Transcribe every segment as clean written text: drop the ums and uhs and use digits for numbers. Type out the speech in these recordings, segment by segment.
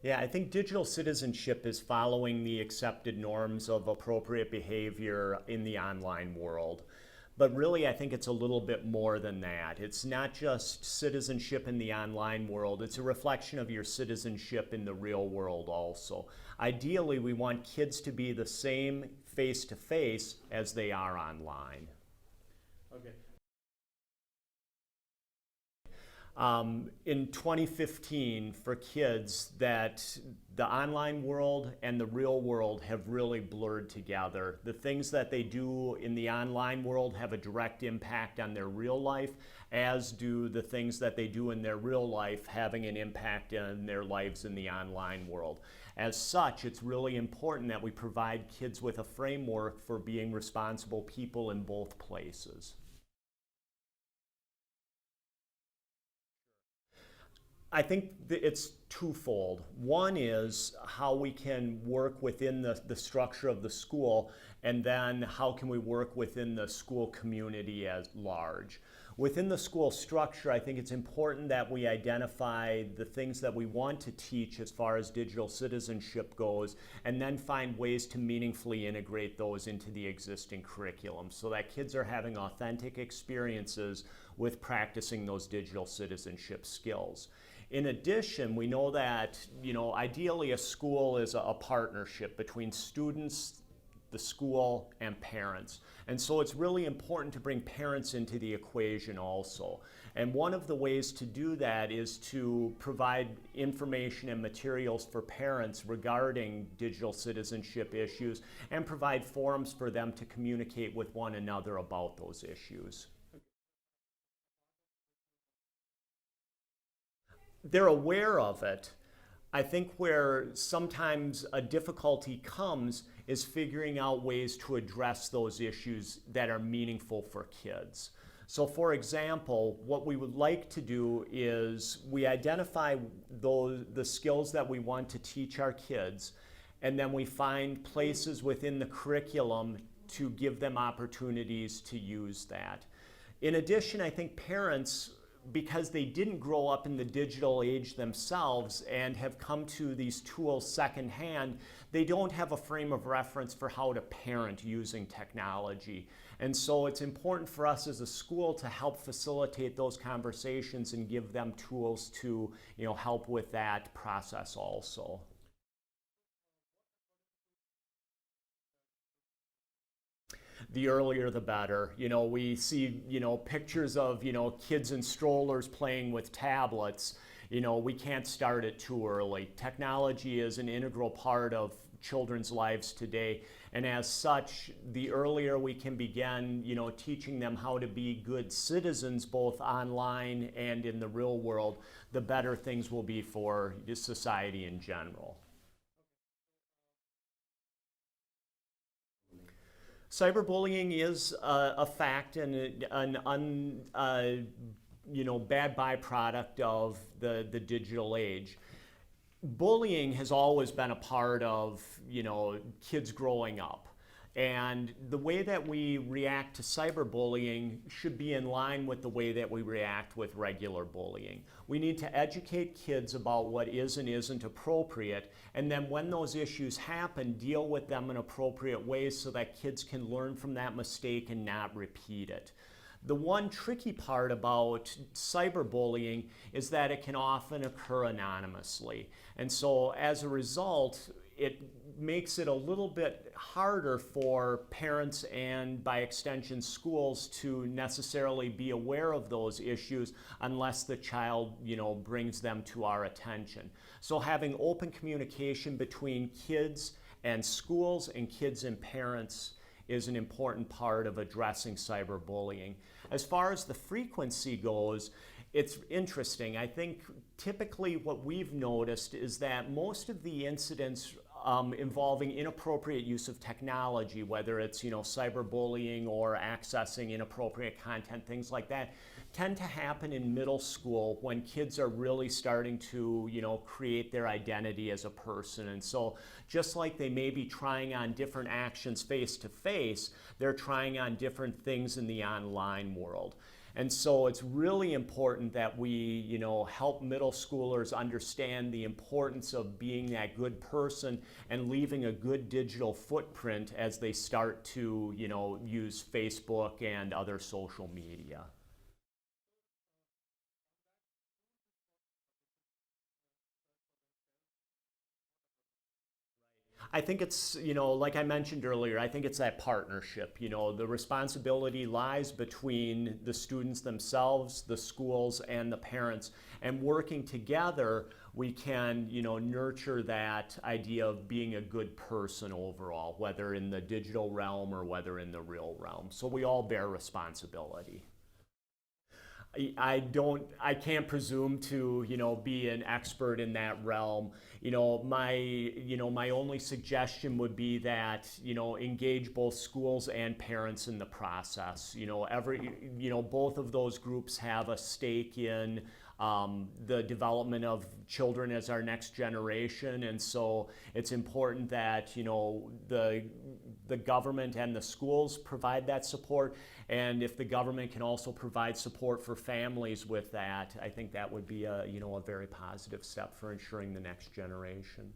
Yeah, I think digital citizenship is following the accepted norms of appropriate behavior in the online world. But really, I think it's a little bit more than that. It's not just citizenship in the online world, it's a reflection of your citizenship in the real world also. Ideally, we want kids to be the same face to face as they are online. Okay. In 2015, for kids, that the online world and the real world have really blurred together. The things that they do in the online world have a direct impact on their real life, as do the things that they do in their real life having an impact on their lives in the online world. As such, it's really important that we provide kids with a framework for being responsible people in both places. I think it's twofold. One is how we can work within the structure of the school, and then how can we work within the school community at large. Within the school structure, I think it's important that we identify the things that we want to teach as far as digital citizenship goes, and then find ways to meaningfully integrate those into the existing curriculum so that kids are having authentic experiences with practicing those digital citizenship skills. In addition, we know that, ideally a school is a partnership between students, the school, and parents. And so it's really important to bring parents into the equation also. And one of the ways to do that is to provide information and materials for parents regarding digital citizenship issues and provide forums for them to communicate with one another about those issues. They're aware of it. I think where sometimes a difficulty comes is figuring out ways to address those issues that are meaningful for kids. So for example, what we would like to do is we identify the skills that we want to teach our kids, and then we find places within the curriculum to give them opportunities to use that. In addition, I think parents, because they didn't grow up in the digital age themselves and have come to these tools secondhand, they don't have a frame of reference for how to parent using technology. And so it's important for us as a school to help facilitate those conversations and give them tools to, help with that process also. The earlier the better. We see, pictures of, kids in strollers playing with tablets. We can't start it too early. Technology is an integral part of children's lives today, and as such, the earlier we can begin, teaching them how to be good citizens both online and in the real world, the better things will be for society in general. Cyberbullying is a fact and bad byproduct of the digital age. Bullying has always been a part of, kids growing up. And the way that we react to cyberbullying should be in line with the way that we react with regular bullying. We need to educate kids about what is and isn't appropriate, and then when those issues happen, deal with them in appropriate ways so that kids can learn from that mistake and not repeat it. The one tricky part about cyberbullying is that it can often occur anonymously. And so as a result, it makes it a little bit harder for parents and by extension schools to necessarily be aware of those issues unless the child, brings them to our attention. So having open communication between kids and schools and kids and parents is an important part of addressing cyberbullying. As far as the frequency goes, it's interesting. I think typically what we've noticed is that most of the incidents involving inappropriate use of technology, whether it's cyberbullying or accessing inappropriate content, things like that, tend to happen in middle school when kids are really starting to create their identity as a person. And so just like they may be trying on different actions face to face, they're trying on different things in the online world. And so it's really important that we, help middle schoolers understand the importance of being that good person and leaving a good digital footprint as they start to, use Facebook and other social media. I think it's, like I mentioned earlier, I think it's that partnership. The responsibility lies between the students themselves, the schools, and the parents. And working together, we can, nurture that idea of being a good person overall, whether in the digital realm or whether in the real realm. So we all bear responsibility. I can't presume to, be an expert in that realm. My only suggestion would be that, engage both schools and parents in the process. Both of those groups have a stake in the development of children as our next generation, and so it's important that the government and the schools provide that support, and if the government can also provide support for families with that, I think that would be a very positive step for ensuring the next generation.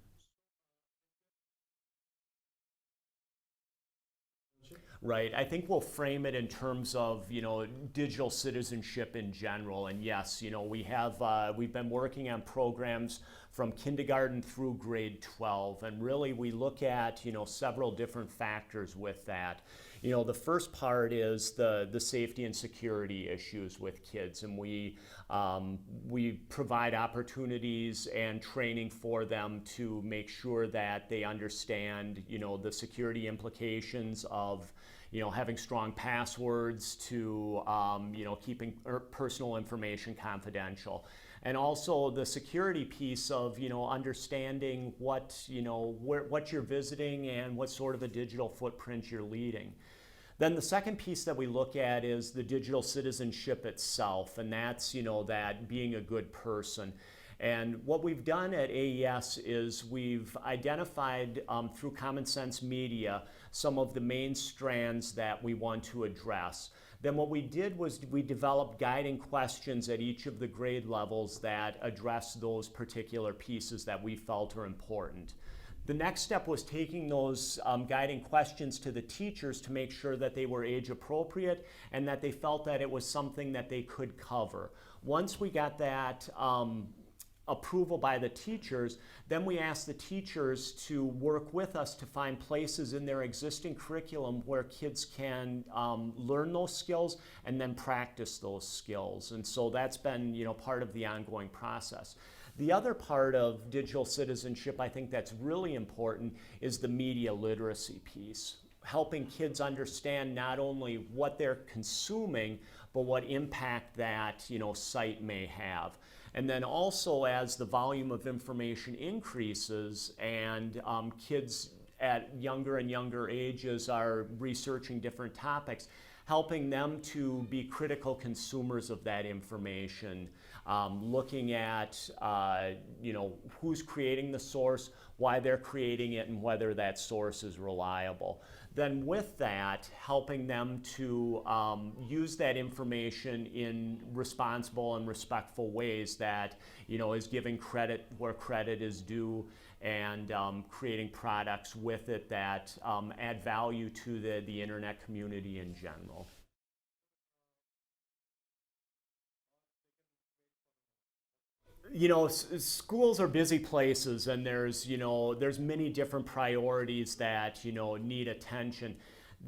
Right. I think we'll frame it in terms of, digital citizenship in general. And yes, we've been working on programs from kindergarten through grade 12. And really we look at, several different factors with that. The first part is the safety and security issues with kids. And we provide opportunities and training for them to make sure that they understand, the security implications of having strong passwords, to keeping personal information confidential, and also the security piece of understanding what what you're visiting and what sort of a digital footprint you're leading. Then the second piece that we look at is the digital citizenship itself, and that's that being a good person. And what we've done at AES is we've identified through Common Sense Media some of the main strands that we want to address. Then what we did was we developed guiding questions at each of the grade levels that address those particular pieces that we felt are important. The next step was taking those guiding questions to the teachers to make sure that they were age appropriate and that they felt that it was something that they could cover. Once we got that approval by the teachers, then we asked the teachers to work with us to find places in their existing curriculum where kids can learn those skills and then practice those skills. And so that's been part of the ongoing process. The other part of digital citizenship I think that's really important is the media literacy piece, helping kids understand not only what they're consuming, but what impact that site may have. And then also as the volume of information increases and kids at younger and younger ages are researching different topics, helping them to be critical consumers of that information, looking at who's creating the source, why they're creating it, and whether that source is reliable. Then with that, helping them to use that information in responsible and respectful ways that is giving credit where credit is due, and creating products with it that add value to the internet community in general. Schools are busy places, and there's many different priorities that need attention.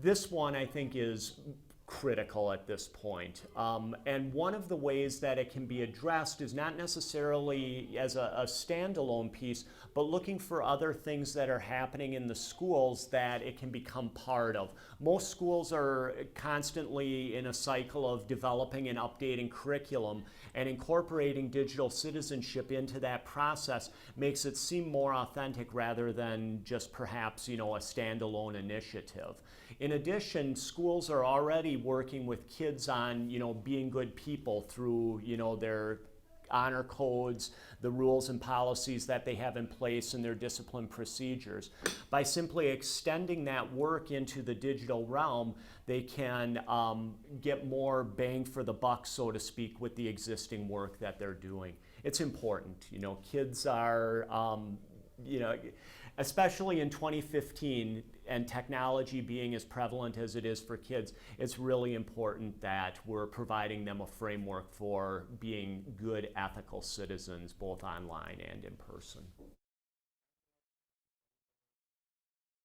This one I think is critical at this point. And one of the ways that it can be addressed is not necessarily as a standalone piece, but looking for other things that are happening in the schools that it can become part of. Most schools are constantly in a cycle of developing and updating curriculum, and incorporating digital citizenship into that process makes it seem more authentic rather than just perhaps a standalone initiative. In addition, schools are already working with kids on being good people through their honor codes, the rules and policies that they have in place and their discipline procedures. By simply extending that work into the digital realm, they can get more bang for the buck, so to speak, with the existing work that they're doing. It's important. You know, kids are, you know, especially in 2015 and technology being as prevalent as it is for kids, it's really important that we're providing them a framework for being good ethical citizens, both online and in person.